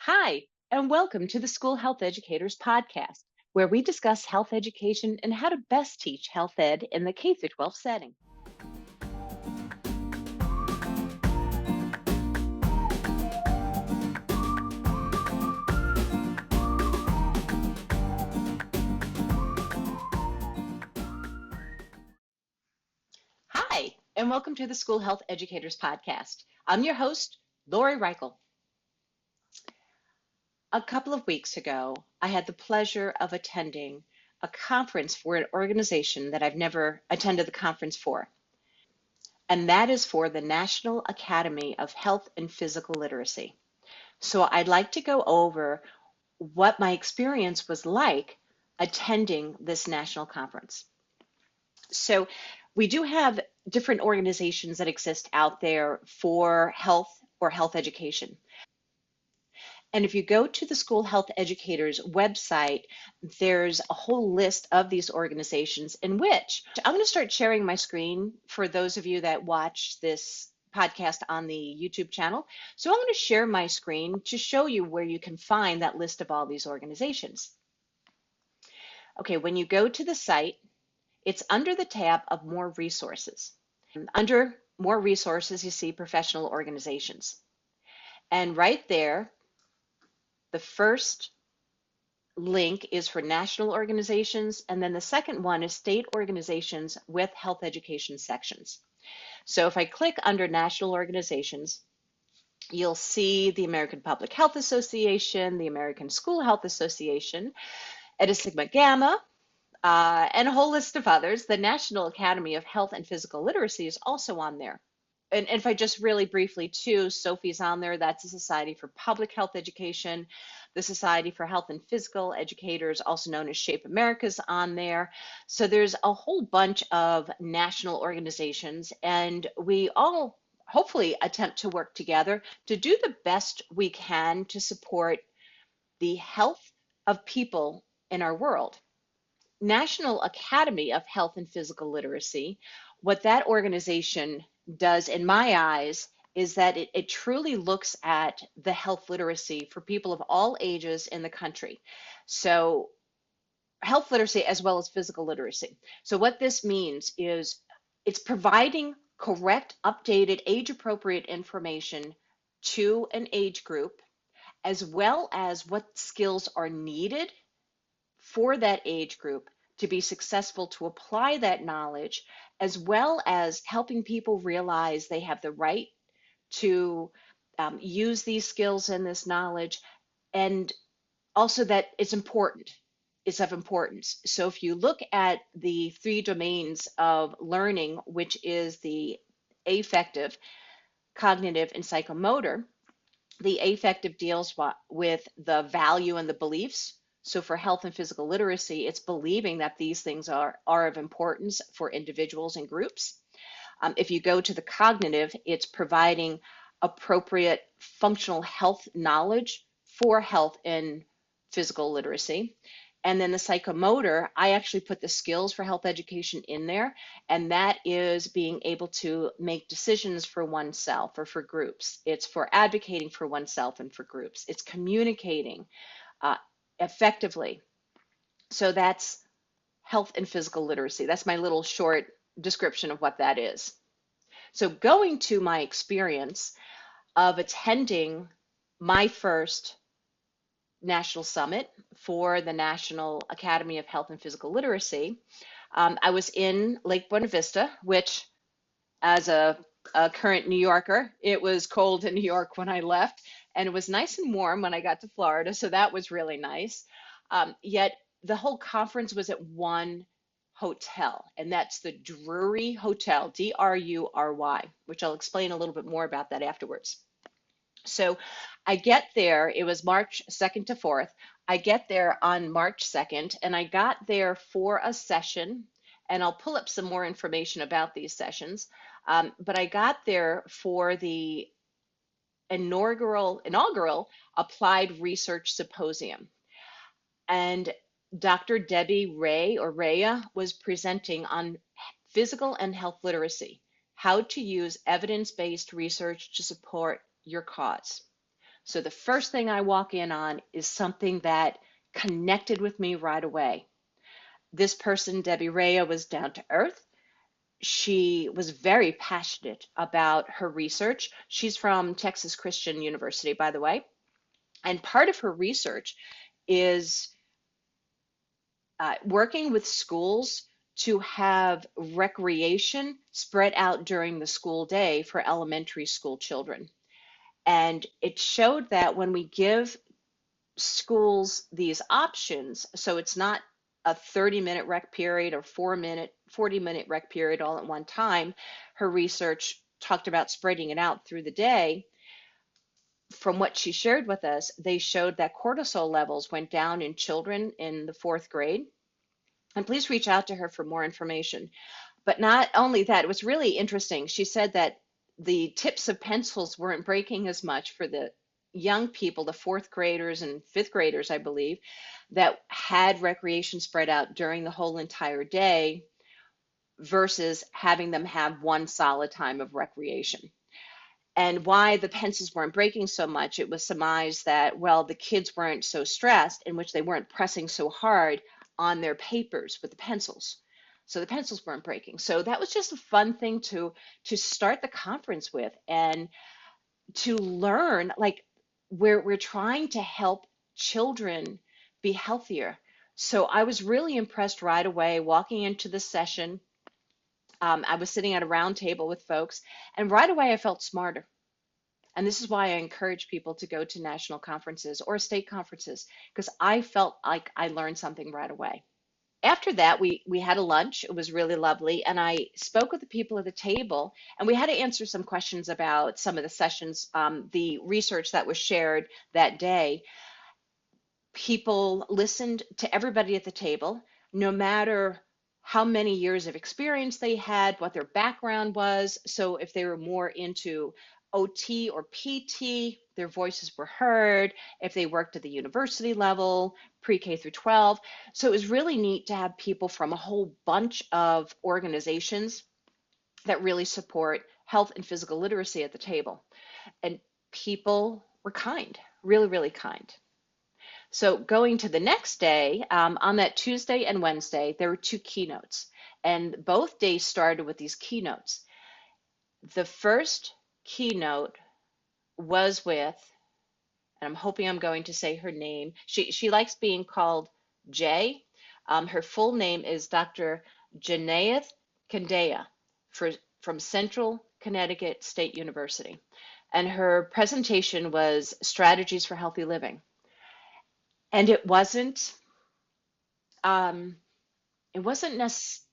Hi, and welcome to the School Health Educators Podcast, where we discuss health education and how to best teach health ed in the K 12 setting. Hi, and welcome to the School Health Educators Podcast. I'm your host, Lori Reichel. A couple of weeks ago, I had the pleasure of attending a conference for an organization that I've never attended the conference for, and that is for the National Academy of Health and Physical Literacy. So I'd like to go over what my experience was like attending this national conference. So we do have different organizations that exist out there for health or health education. And if you go to the School Health Educators website, there's a whole list of these organizations in which I'm going to start sharing my screen for those of you that watch this podcast on the YouTube channel. So I'm going to share my screen to show you where you can find that list of all these organizations. Okay, when you go to the site, it's under the tab of More Resources. Under More Resources, you see Professional Organizations. And right there, the first link is for national organizations, and then the second one is state organizations with health education sections. So if I click under national organizations, you'll see the American Public Health Association, the American School Health Association, Eta Sigma Gamma, and a whole list of others. The National Academy of Health and Physical Literacy is also on there. And if I just really briefly too, Sophie's on there. That's the Society for Public Health Education. The Society for Health and Physical Educators, also known as Shape America's on there. So there's a whole bunch of national organizations, and we all hopefully attempt to work together to do the best we can to support the health of people in our world. National Academy of Health and Physical Literacy, what that organization does, in my eyes, is that it truly looks at the health literacy for people of all ages in the country. So health literacy as well as physical literacy. So what this means is it's providing correct, updated, age-appropriate information to an age group, as well as what skills are needed for that age group to be successful to apply that knowledge, as well as helping people realize they have the right to use these skills and this knowledge, and also that it's important. It's of importance. So if you look at the three domains of learning, which is the affective, cognitive, and psychomotor, the affective deals with the value and the beliefs. So for health and physical literacy, it's believing that these things are of importance for individuals and groups. If you go to the cognitive, it's providing appropriate functional health knowledge for health and physical literacy. And then the psychomotor, I actually put the skills for health education in there, and that is being able to make decisions for oneself or for groups. It's for advocating for oneself and for groups. It's communicating effectively. So that's health and physical literacy. That's my little short description of what that is. So going to my experience of attending my first national summit for the National Academy of Health and Physical Literacy, I was in Lake Buena Vista, which as a current New Yorker, it was cold in New York when I left, and it was nice and warm when I got to Florida, so that was really nice. Yet the whole conference was at one hotel, and that's the Drury Hotel, D-R-U-R-Y, which I'll explain a little bit more about that afterwards. So I get there, it was March 2nd to 4th. I get there on March 2nd, and I got there for a session, and I'll pull up some more information about these sessions. But I got there for the inaugural Applied Research Symposium. And Dr. Debbie Ray, or Rhea, was presenting on physical and health literacy, how to use evidence-based research to support your cause. So the first thing I walk in on is something that connected with me right away. This person, Debbie Rea, was down to earth. She was very passionate about her research. She's from Texas Christian University, by the way. And part of her research is working with schools to have recreation spread out during the school day for elementary school children. And it showed that when we give schools these options, so it's not a 30-minute rec period or 4-minute, 40-minute rec period all at one time. Her research talked about spreading it out through the day. From what she shared with us, they showed that cortisol levels went down in children in the fourth grade. And please reach out to her for more information. But not only that, it was really interesting. She said that the tips of pencils weren't breaking as much for the young people, the fourth graders and fifth graders, I believe, that had recreation spread out during the whole entire day versus having them have one solid time of recreation. And why the pencils weren't breaking so much, it was surmised that, well, the kids weren't so stressed, in which they weren't pressing so hard on their papers with the pencils. So the pencils weren't breaking. So that was just a fun thing to start the conference with, and to learn, like, we're trying to help children be healthier. So I was really impressed right away walking into the session. I was sitting at a round table with folks, and right away I felt smarter. And this is why I encourage people to go to national conferences or state conferences, because I felt like I learned something right away. After that, we had a lunch. It was really lovely. And I spoke with the people at the table, and we had to answer some questions about some of the sessions, the research that was shared that day. People listened to everybody at the table, no matter how many years of experience they had, what their background was. So if they were more into OT or PT, their voices were heard. If they worked at the university level, pre-K through 12. So it was really neat to have people from a whole bunch of organizations that really support health and physical literacy at the table. And people were kind, really, really kind. So going to the next day, on that Tuesday and Wednesday, there were two keynotes, and both days started with these keynotes. The first keynote was with, and I'm hoping I'm going to say her name. She likes being called Jay. Her full name is Dr. Janaeth Kandaya from Central Connecticut State University. And her presentation was Strategies for Healthy Living. And it wasn't it wasn't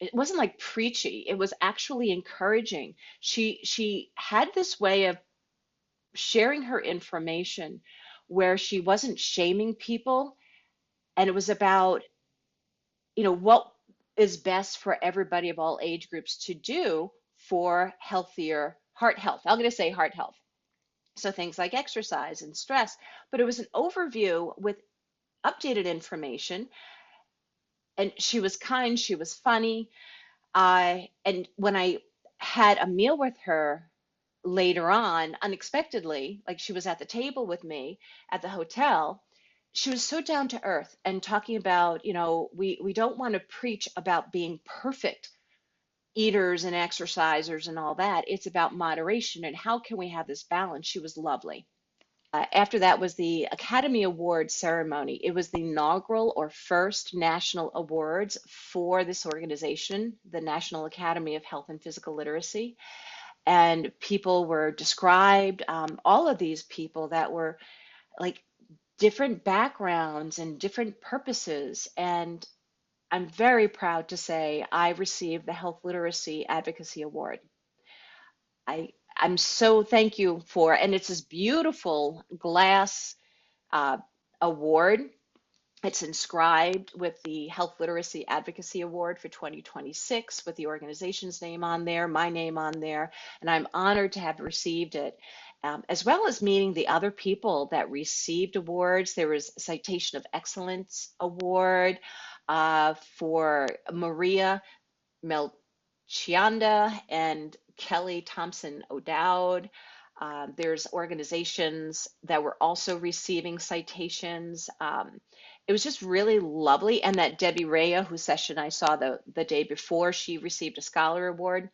it wasn't like preachy. It was actually encouraging. She had this way of sharing her information where she wasn't shaming people, and it was about, what is best for everybody of all age groups to do for healthier heart health. I'm going to say heart health. So things like exercise and stress, but it was an overview with updated information. And she was kind, she was funny. And when I had a meal with her later on, unexpectedly, like she was at the table with me at the hotel, she was so down to earth and talking about, we don't want to preach about being perfect eaters and exercisers and all that. It's about moderation and how can we have this balance. She was lovely. After that was the Academy Award ceremony. It was the inaugural or first national awards for this organization, the National Academy of Health and Physical Literacy. And people were described, all of these people that were like different backgrounds and different purposes. And I'm very proud to say I received the Health Literacy Advocacy Award. I'm so thank you for, and it's this beautiful glass award. It's inscribed with the Health Literacy Advocacy Award for 2026 with the organization's name on there, my name on there, and I'm honored to have received it, as well as meeting the other people that received awards. There was a Citation of Excellence Award for Maria Melchianda and Kelly Thompson O'Dowd. There's organizations that were also receiving citations. It was just really lovely. And that Debbie Rea, whose session I saw the day before, she received a Scholar Award.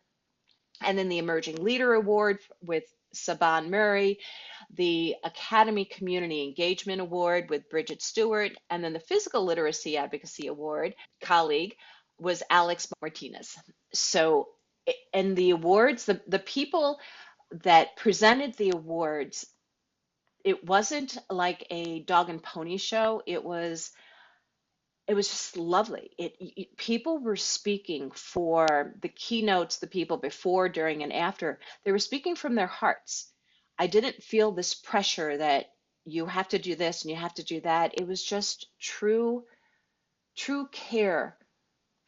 And then the Emerging Leader Award with Saban Murray, the Academy Community Engagement Award with Bridget Stewart, and then the Physical Literacy Advocacy Award colleague was Alex Martinez. So, and the awards, the people that presented the awards, it wasn't like a dog and pony show. It was just lovely. People were speaking for the keynotes, the people before, during, and after. They were speaking from their hearts. I didn't feel this pressure that you have to do this and you have to do that. It was just true care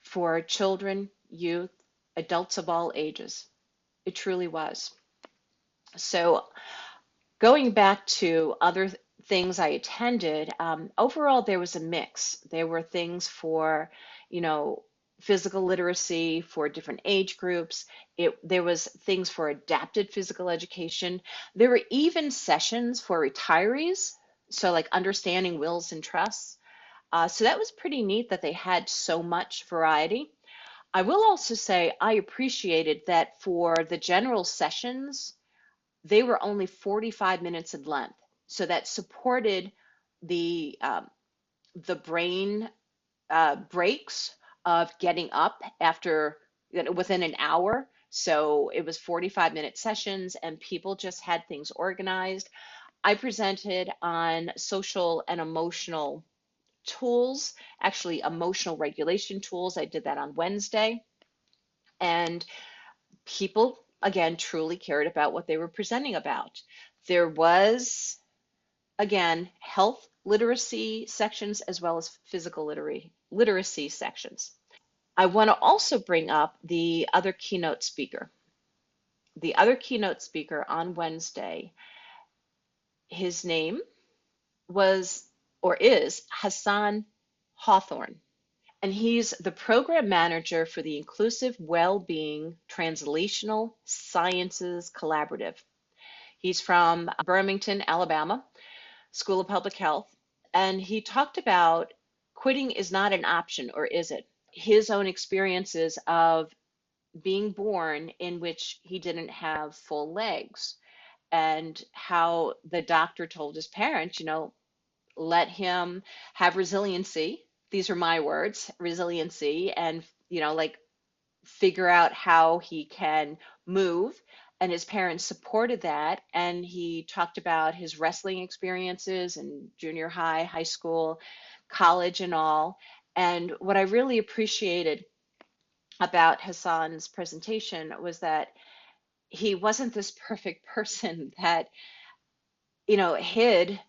for children, youth, adults of all ages. It truly was. So going back to other things I attended, overall there was a mix. There were things for, you know, physical literacy for different age groups. There was things for adapted physical education. There were even sessions for retirees, so like understanding wills and trusts. So that was pretty neat that they had so much variety. I will also say I appreciated that for the general sessions, they were only 45 minutes in length. So that supported the brain breaks of getting up after within an hour. So it was 45-minute sessions and people just had things organized. I presented on social and emotional tools, actually emotional regulation tools. I did that on Wednesday. And people, again, truly cared about what they were presenting about. There was, again, health literacy sections as well as physical literacy sections. I want to also bring up the other keynote speaker. The other keynote speaker on Wednesday, his name was or is Hassan Hawthorne. And he's the program manager for the Inclusive Wellbeing Translational Sciences Collaborative. He's from Birmingham, Alabama, School of Public Health. And he talked about quitting is not an option, or is it? His own experiences of being born in which he didn't have full legs, and how the doctor told his parents, let him have resiliency. These are my words, resiliency, and, like figure out how he can move. And his parents supported that. And he talked about his wrestling experiences in junior high, high school, college, and all. And what I really appreciated about Hassan's presentation was that he wasn't this perfect person that, hid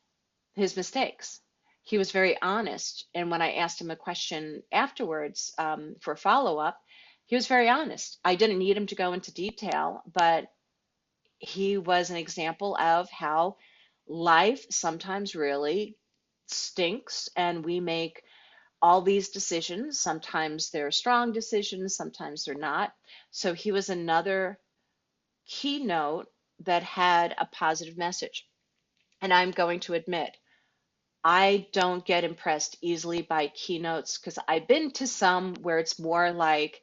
his mistakes. He was very honest. And when I asked him a question afterwards for follow up, he was very honest. I didn't need him to go into detail, but he was an example of how life sometimes really stinks and we make all these decisions. Sometimes they're strong decisions, sometimes they're not. So he was another keynote that had a positive message. And I'm going to admit, I don't get impressed easily by keynotes because I've been to some where it's more like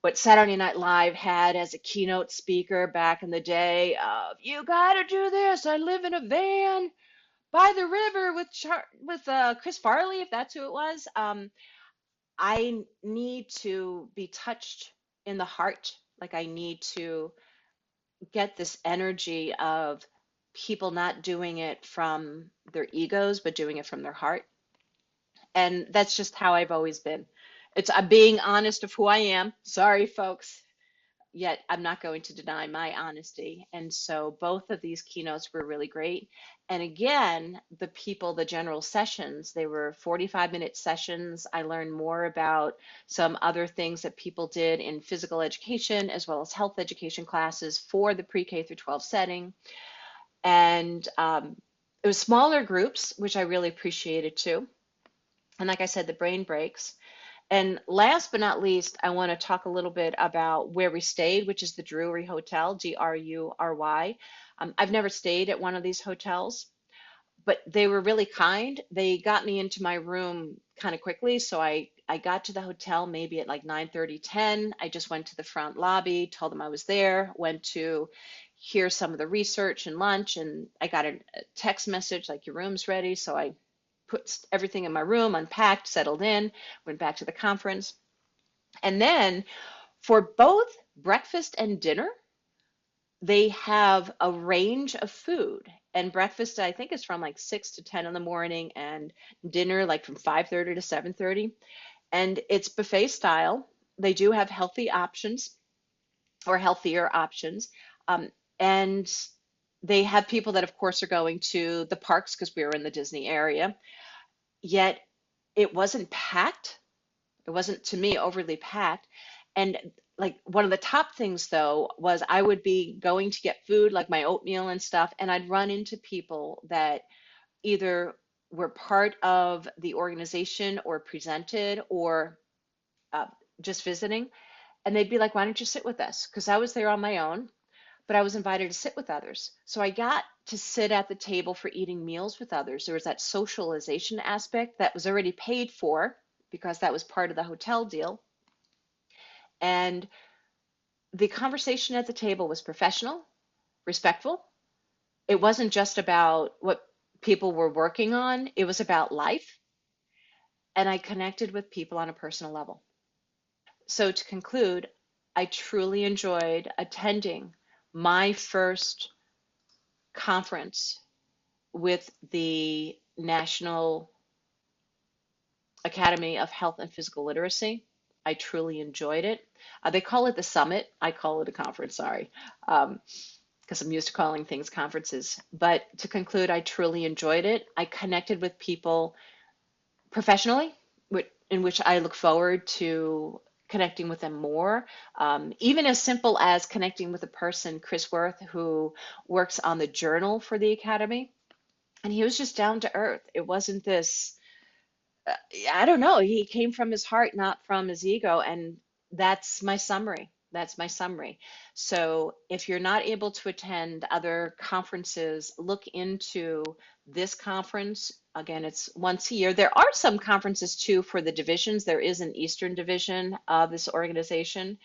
what Saturday Night Live had as a keynote speaker back in the day of, you gotta do this, I live in a van by the river with Chris Farley, if that's who it was. I need to be touched in the heart. Like I need to get this energy of people not doing it from their egos, but doing it from their heart. And that's just how I've always been. I'm being honest of who I am. Sorry, folks. Yet I'm not going to deny my honesty. And so both of these keynotes were really great. And again, the general sessions, they were 45-minute sessions. I learned more about some other things that people did in physical education as well as health education classes for the pre-K through 12 setting. And it was smaller groups, which I really appreciated too. And like I said, the brain breaks. And last but not least, I want to talk a little bit about where we stayed, which is the Drury Hotel, Drury. I've never stayed at one of these hotels, but they were really kind. They got me into my room kind of quickly. So I got to the hotel maybe at like 9:30, 10. I just went to the front lobby, told them I was there, went to hear some of the research and lunch, and I got a text message like your room's ready. So I put everything in my room, unpacked, settled in, went back to the conference. And then for both breakfast and dinner, they have a range of food. And breakfast, I think, is from like 6 to 10 in the morning, and dinner like from 5:30 to 7:30. And it's buffet style. They do have healthy options or healthier options. And they have people that, of course, are going to the parks because we were in the Disney area. Yet it wasn't packed. It wasn't, to me, overly packed. And like one of the top things though was I would be going to get food, like my oatmeal and stuff, and I'd run into people that either were part of the organization or presented or uh, just visiting. And they'd be like, why don't you sit with us? Because I was there on my own, but I was invited to sit with others. So I got to sit at the table for eating meals with others. There was that socialization aspect that was already paid for because that was part of the hotel deal. And the conversation at the table was professional, respectful. It wasn't just about what people were working on, it was about life. And I connected with people on a personal level. So to conclude, I truly enjoyed attending my first conference with the National Academy of Health and Physical Literacy. I truly enjoyed it. They call it the summit. I call it a conference, sorry, because I'm used to calling things conferences. But to conclude, I truly enjoyed it. I connected with people professionally, in which I look forward to connecting with them more. Even as simple as connecting with a person, Chris Worth, who works on the journal for the Academy. And he was just down to earth. It wasn't this, I don't know, he came from his heart, not from his ego. And that's my summary. That's my summary. So if you're not able to attend other conferences, look into this conference. Again, it's once a year. There are some conferences too for the divisions. There is an Eastern division of this organization.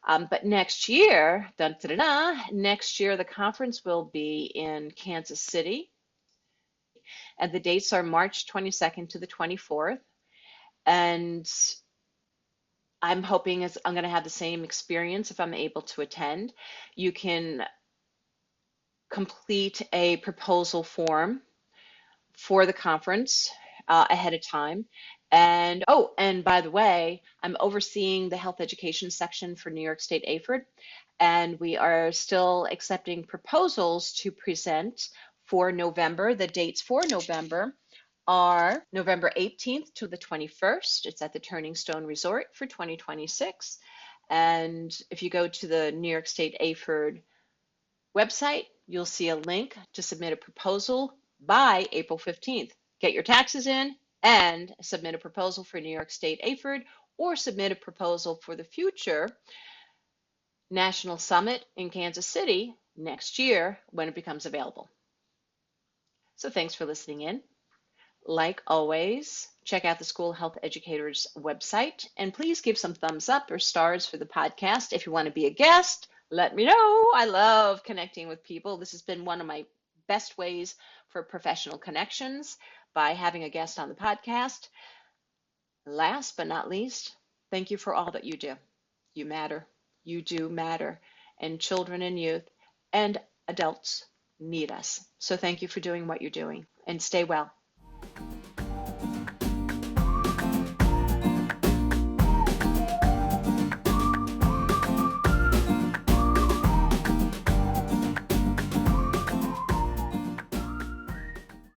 But next year, dun, dun, dun, dun, next year, the conference will be in Kansas City. And the dates are March 22nd to the 24th. And I'm hoping I'm going to have the same experience if I'm able to attend. You can complete a proposal form for the conference ahead of time. And oh, and by the way, I'm overseeing the health education section for New York State AFERD, and we are still accepting proposals to present for November. The dates for November are November 18th to the 21st. It's at the Turning Stone Resort for 2026. And if you go to the New York State AFERD website, you'll see a link to submit a proposal by April 15th. Get your taxes in and submit a proposal for New York State AFERD, or submit a proposal for the future National Summit in Kansas City next year when it becomes available. So thanks for listening in. Like always, check out the School Health Educators website, and please give some thumbs up or stars for the podcast. If you want to be a guest, let me know. I love connecting with people. This has been one of my best ways for professional connections, by having a guest on the podcast. Last but not least, thank you for all that you do. You matter. You do matter. And children and youth and adults need us. So thank you for doing what you're doing, and stay well.